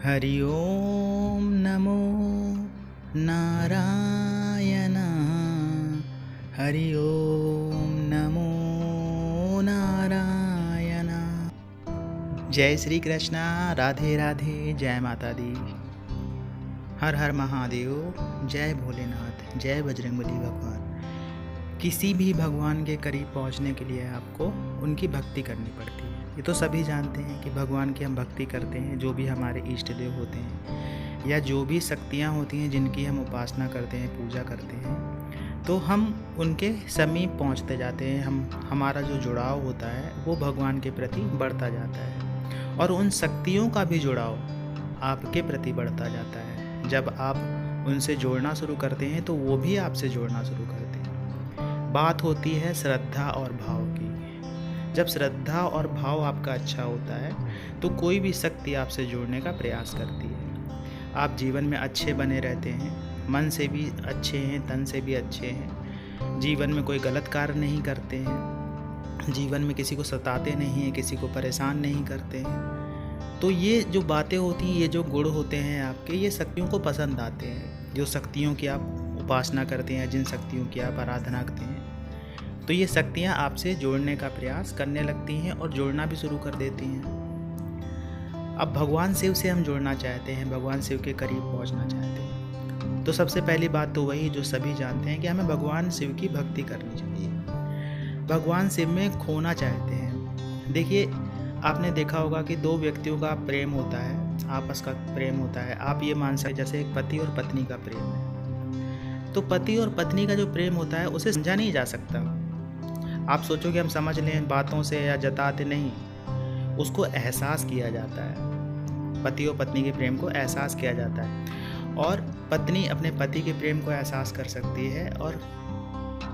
हरि ओम नमो नारायण। हरि ओम नमो नारायण। जय श्री कृष्णा। राधे राधे। जय माता दी। हर हर महादेव। जय भोलेनाथ। जय बजरंगबली भगवान। किसी भी भगवान के करीब पहुंचने के लिए आपको उनकी भक्ति करनी पड़ती है। ये तो सभी जानते हैं कि भगवान की हम भक्ति करते हैं, जो भी हमारे इष्ट देव होते हैं या जो भी शक्तियाँ होती हैं जिनकी हम उपासना करते हैं, पूजा करते हैं, तो हम उनके समीप पहुंचते जाते हैं। हमारा जो जुड़ाव होता है वो भगवान के प्रति बढ़ता जाता है और उन शक्तियों का भी जुड़ाव आपके प्रति बढ़ता जाता है। जब आप उनसे जोड़ना शुरू करते हैं तो वो भी आपसे जोड़ना शुरू करते हैं। बात होती है श्रद्धा और भाव की। जब श्रद्धा और भाव आपका अच्छा होता है तो कोई भी शक्ति आपसे जुड़ने का प्रयास करती है। आप जीवन में अच्छे बने रहते हैं, मन से भी अच्छे हैं, तन से भी अच्छे हैं। जीवन में कोई गलत कार्य नहीं करते हैं, जीवन में किसी को सताते नहीं हैं, किसी को परेशान नहीं करते हैं। तो ये जो बातें होती हैं, ये जो गुण होते हैं आपके, ये शक्तियों को पसंद आते हैं। जो शक्तियों की आप उपासना करते हैं, जिन शक्तियों की आप आराधना करते हैं, तो ये शक्तियाँ आपसे जोड़ने का प्रयास करने लगती हैं और जोड़ना भी शुरू कर देती हैं। अब भगवान शिव से हम जुड़ना चाहते हैं, भगवान शिव के करीब पहुंचना चाहते हैं, तो सबसे पहली बात तो वही जो सभी जानते हैं कि हमें भगवान शिव की भक्ति करनी चाहिए। भगवान शिव में खोना चाहते हैं। देखिए, आपने देखा होगा कि दो व्यक्तियों का प्रेम होता है, आपस का प्रेम होता है। आप ये मान सकते जैसे एक पति और पत्नी का प्रेम है। तो पति और पत्नी का जो प्रेम होता है उसे समझा नहीं जा सकता। आप सोचो कि हम समझ लें बातों से या जताते नहीं, उसको एहसास किया जाता है। पति और पत्नी के प्रेम को एहसास किया जाता है और पत्नी अपने पति के प्रेम को एहसास कर सकती है और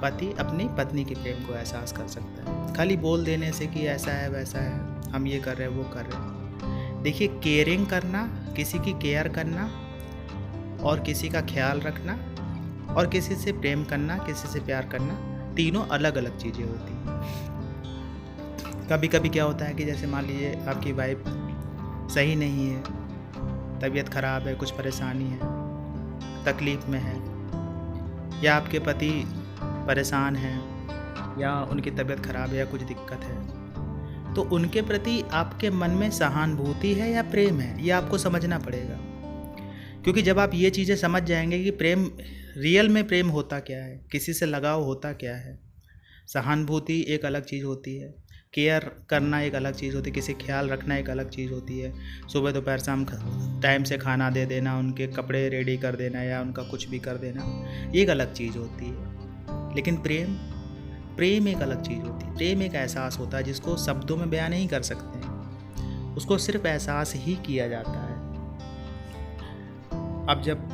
पति अपनी पत्नी के प्रेम को एहसास कर सकता है, खाली बोल देने से कि ऐसा है वैसा है, हम ये कर रहे हैं वो कर रहे हैं। देखिए, केयरिंग करना, किसी की केयर करना और किसी का ख्याल रखना और किसी से प्रेम करना, किसी से प्यार करना, तीनों अलग अलग चीज़ें होती हैं। कभी कभी क्या होता है कि जैसे मान लीजिए आपकी वाइफ सही नहीं है, तबीयत ख़राब है, कुछ परेशानी है, तकलीफ़ में है, या आपके पति परेशान हैं या उनकी तबीयत ख़राब है या कुछ दिक्कत है, तो उनके प्रति आपके मन में सहानुभूति है या प्रेम है, ये आपको समझना पड़ेगा। क्योंकि जब आप ये चीज़ें समझ जाएंगे कि प्रेम, रियल में प्रेम होता क्या है, किसी से लगाव होता क्या है। सहानुभूति एक अलग चीज़ होती है, केयर करना एक अलग चीज़ होती है, किसी ख्याल रखना एक अलग चीज़ होती है। सुबह दोपहर शाम टाइम से खाना दे देना, उनके कपड़े रेडी कर देना या उनका कुछ भी कर देना, एक अलग चीज़ होती है। लेकिन प्रेम एक अलग चीज़ होती है। प्रेम एक एहसास होता है जिसको शब्दों में बयान नहीं कर सकते हैं, उसको सिर्फ एहसास ही किया जाता है। अब जब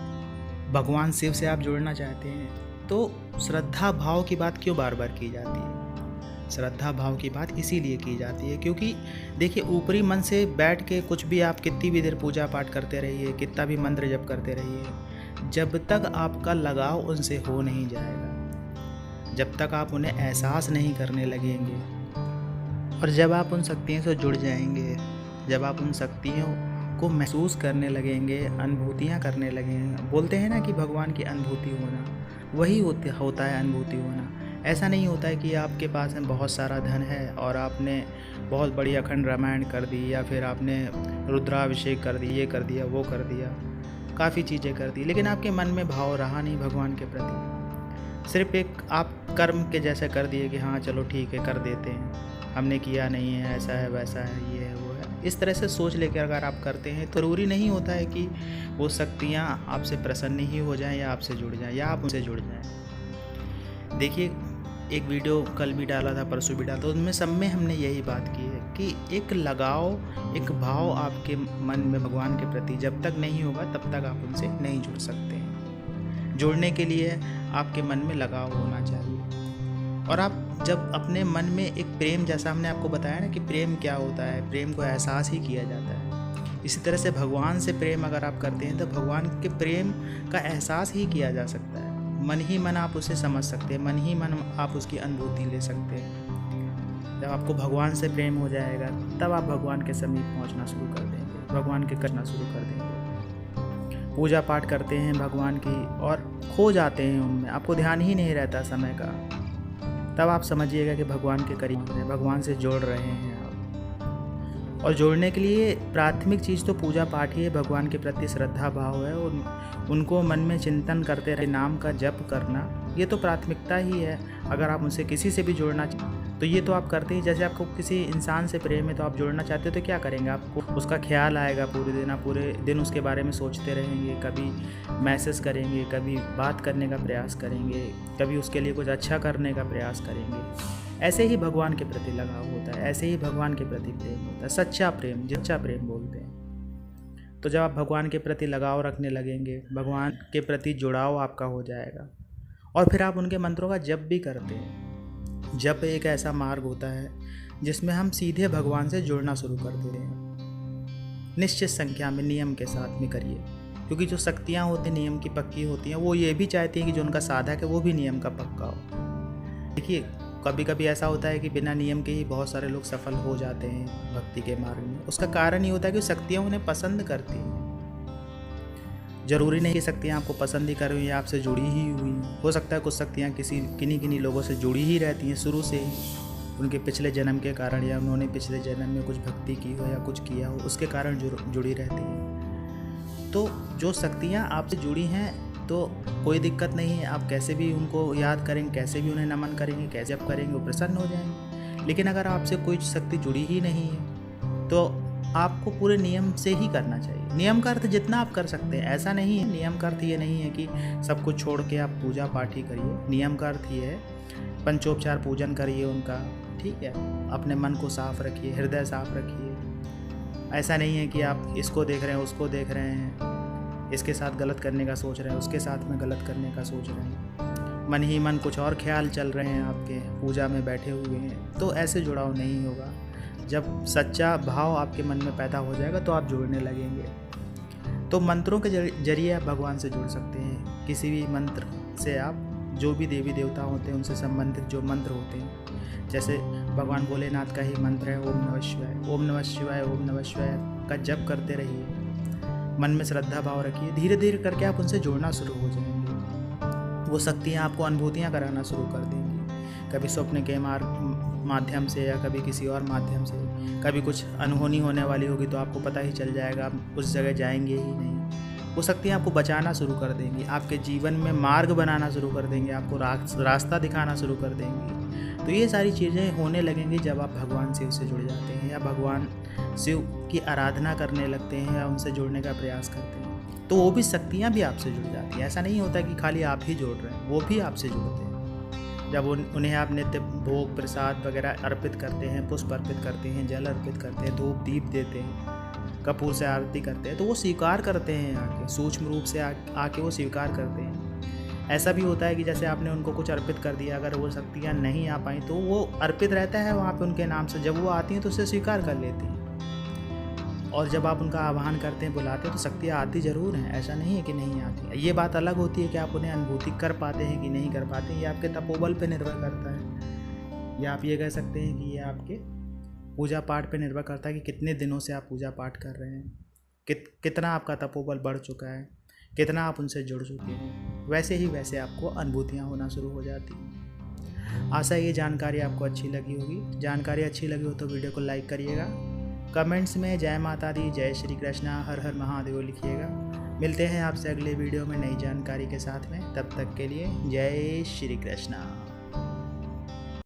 भगवान शिव से आप जुड़ना चाहते हैं तो श्रद्धा भाव की बात क्यों बार बार की जाती है? श्रद्धा भाव की बात इसीलिए की जाती है क्योंकि देखिए, ऊपरी मन से बैठ के कुछ भी आप कितनी भी देर पूजा पाठ करते रहिए, कितना भी मंत्र जप करते रहिए, जब तक आपका लगाव उनसे हो नहीं जाएगा, जब तक आप उन्हें एहसास नहीं करने लगेंगे, और जब आप उन शक्तियों से जुड़ जाएंगे, जब आप उन शक्तियों को महसूस करने लगेंगे, अनुभूतियाँ करने लगेंगे। बोलते हैं ना कि भगवान की अनुभूति होना, वही होता है अनुभूति होना। ऐसा नहीं होता है कि आपके पास में बहुत सारा धन है और आपने बहुत बड़ी अखंड रामायण कर दी या फिर आपने रुद्राभिषेक कर दी, ये कर दिया, वो कर दिया, काफ़ी चीज़ें कर दी, लेकिन आपके मन में भाव रहा नहीं भगवान के प्रति। सिर्फ एक आप कर्म के जैसे कर दिए कि हाँ चलो ठीक है, कर देते हैं, हमने किया नहीं है, ऐसा है वैसा है, ये है वो है। इस तरह से सोच लेकर अगर आप करते हैं तो ज़रूरी नहीं होता है कि वो शक्तियाँ आपसे प्रसन्न ही हो जाएं या आपसे जुड़ जाएं या आप उनसे जुड़ जाएं। देखिए, एक वीडियो कल भी डाला था, परसों भी डाला था, उनमें सब में हमने यही बात की है कि एक लगाव, एक भाव आपके मन में भगवान के प्रति जब तक नहीं होगा तब तक आप उनसे नहीं जुड़ सकते हैं। जुड़ने के लिए आपके मन में लगाव होना चाहिए। और आप जब अपने मन में एक प्रेम, जैसा हमने आपको बताया ना कि प्रेम क्या होता है, प्रेम को एहसास ही किया जाता है। इसी तरह से भगवान से प्रेम अगर आप करते हैं तो भगवान के प्रेम का एहसास ही किया जा सकता है। मन ही मन आप उसे समझ सकते हैं, मन ही मन आप उसकी अनुभूति ले सकते हैं। जब आपको भगवान से प्रेम हो जाएगा तब आप भगवान के समीप पहुंचना शुरू कर देंगे। भगवान के करना शुरू कर देंगे। पूजा पाठ करते हैं भगवान की और खो जाते हैं उनमें, आपको ध्यान ही नहीं रहता समय का, तब आप समझिएगा कि भगवान के करीब हैं, भगवान से जोड़ रहे हैं आप। और जोड़ने के लिए प्राथमिक चीज़ तो पूजा पाठ ही है, भगवान के प्रति श्रद्धा भाव है, उनको मन में चिंतन करते रहे, नाम का जप करना, ये तो प्राथमिकता ही है। अगर आप उनसे किसी से भी जोड़ना तो ये तो आप करते ही। जैसे आपको किसी इंसान से प्रेम है तो आप जोड़ना चाहते हो तो क्या करेंगे, आपको उसका ख्याल आएगा पूरे दिन, आप पूरे दिन उसके बारे में सोचते रहेंगे, कभी मैसेज करेंगे, कभी बात करने का प्रयास करेंगे, कभी उसके लिए कुछ अच्छा करने का प्रयास करेंगे। ऐसे ही भगवान के प्रति लगाव होता है, ऐसे ही भगवान के प्रति प्रेम होता है, सच्चा प्रेम बोलते हैं। तो जब आप भगवान के प्रति लगाव रखने लगेंगे, भगवान के प्रति जुड़ाव आपका हो जाएगा, और फिर आप उनके मंत्रों का जप भी करते हैं। जप एक ऐसा मार्ग होता है जिसमें हम सीधे भगवान से जुड़ना शुरू कर देते हैं। निश्चित संख्या में नियम के साथ में करिए, क्योंकि जो शक्तियाँ होती हैं नियम की पक्की होती हैं, वो ये भी चाहती हैं कि जो उनका साधक है वो भी नियम का पक्का हो। देखिए, कभी कभी ऐसा होता है कि बिना नियम के ही बहुत सारे लोग सफल हो जाते हैं भक्ति के मार्ग में। उसका कारण ये होता है कि शक्तियाँ उन्हें पसंद करती हैं। ज़रूरी नहीं कि शक्तियाँ आपको पसंद ही कर रही हैं, आपसे जुड़ी ही हुई। हो सकता है कुछ शक्तियाँ किन्हीं लोगों से जुड़ी ही रहती हैं शुरू से ही, उनके पिछले जन्म के कारण, या उन्होंने पिछले जन्म में कुछ भक्ति की हो या कुछ किया हो, उसके कारण जुड़ी रहती हैं। तो जो शक्तियाँ आपसे जुड़ी हैं तो कोई दिक्कत नहीं है, आप कैसे भी उनको याद करेंगे, कैसे भी उन्हें नमन करेंगे, कैसे आप करेंगे, वो प्रसन्न हो जाएंगे। लेकिन अगर आपसे कोई शक्ति जुड़ी ही नहीं है तो आपको पूरे नियम से ही करना चाहिए। नियम का अर्थ जितना आप कर सकते हैं, ऐसा नहीं है, नियम का अर्थ ये नहीं है कि सब कुछ छोड़ के आप पूजा पाठ ही करिए। नियम का अर्थ ये है पंचोपचार पूजन करिए उनका, ठीक है, अपने मन को साफ रखिए, हृदय साफ रखिए। ऐसा नहीं है कि आप इसको देख रहे हैं, उसको देख रहे हैं, इसके साथ गलत करने का सोच रहे हैं, उसके साथ में गलत करने का सोच रहे हैं, मन ही मन कुछ और ख्याल चल रहे हैं आपके, पूजा में बैठे हुए हैं, तो ऐसे जुड़ाव नहीं होगा। जब सच्चा भाव आपके मन में पैदा हो जाएगा तो आप जुड़ने लगेंगे। तो मंत्रों के जरिए आप भगवान से जुड़ सकते हैं। किसी भी मंत्र से आप, जो भी देवी देवता होते हैं उनसे संबंधित जो मंत्र होते हैं, जैसे भगवान भोलेनाथ का ही मंत्र है ओम नमः शिवाय, ओम नमः शिवाय, ओम नमः शिवाय का जप करते रहिए, मन में श्रद्धा भाव रखिए। धीरे धीरे करके आप उनसे जुड़ना शुरू हो जाएंगे। वो शक्तियाँ आपको अनुभूतियाँ कराना शुरू कर देंगी, कभी स्वप्न के माध्यम से या कभी किसी और माध्यम से। कभी कुछ अनहोनी होने वाली होगी तो आपको पता ही चल जाएगा, आप उस जगह जाएंगे ही नहीं। वो शक्तियाँ आपको बचाना शुरू कर देंगी, आपके जीवन में मार्ग बनाना शुरू कर देंगे, आपको रास्ता दिखाना शुरू कर देंगी। तो ये सारी चीज़ें होने लगेंगी जब आप भगवान शिव से जुड़ जाते हैं, या भगवान शिव की आराधना करने लगते हैं, या उनसे जुड़ने का प्रयास करते हैं। तो वो भी शक्तियाँ भी आपसे जुड़ जाती हैं। ऐसा नहीं होता कि खाली आप ही जोड़ रहे हैं, वो भी आपसे जुड़ते हैं। जब उन्हें आप नित्य भोग प्रसाद वगैरह अर्पित करते हैं, पुष्प अर्पित करते हैं, जल अर्पित करते हैं, धूप दीप देते हैं, कपूर से आरती करते हैं, तो वो स्वीकार करते हैं आके, सूक्ष्म रूप से आके वो स्वीकार करते हैं। ऐसा भी होता है कि जैसे आपने उनको कुछ अर्पित कर दिया, अगर वो शक्तियाँ नहीं आ पाई तो वो अर्पित रहता है वहाँ पे उनके नाम से, जब वो आती हैं तो उसे स्वीकार कर लेती हैं। और जब आप उनका आह्वान करते हैं, बुलाते हैं, तो शक्तियाँ आती ज़रूर हैं, ऐसा नहीं है कि नहीं आती। ये बात अलग होती है कि आप उन्हें अनुभूति कर पाते हैं कि नहीं कर पाते हैं, ये आपके तपोबल पे निर्भर करता है। या आप ये कह सकते हैं कि ये आपके पूजा पाठ पे निर्भर करता है कि कितने दिनों से आप पूजा पाठ कर रहे हैं, कितना आपका तपोबल बढ़ चुका है, कितना आप उनसे जुड़ चुके हैं। वैसे आपको अनुभूतियाँ होना शुरू हो जाती हैं। आशा ये जानकारी आपको अच्छी लगी होगी। जानकारी अच्छी लगी हो तो वीडियो को लाइक करिएगा, कमेंट्स में जय माता दी, जय श्री कृष्णा, हर हर महादेव लिखिएगा। मिलते हैं आपसे अगले वीडियो में नई जानकारी के साथ में, तब तक के लिए जय श्री कृष्णा।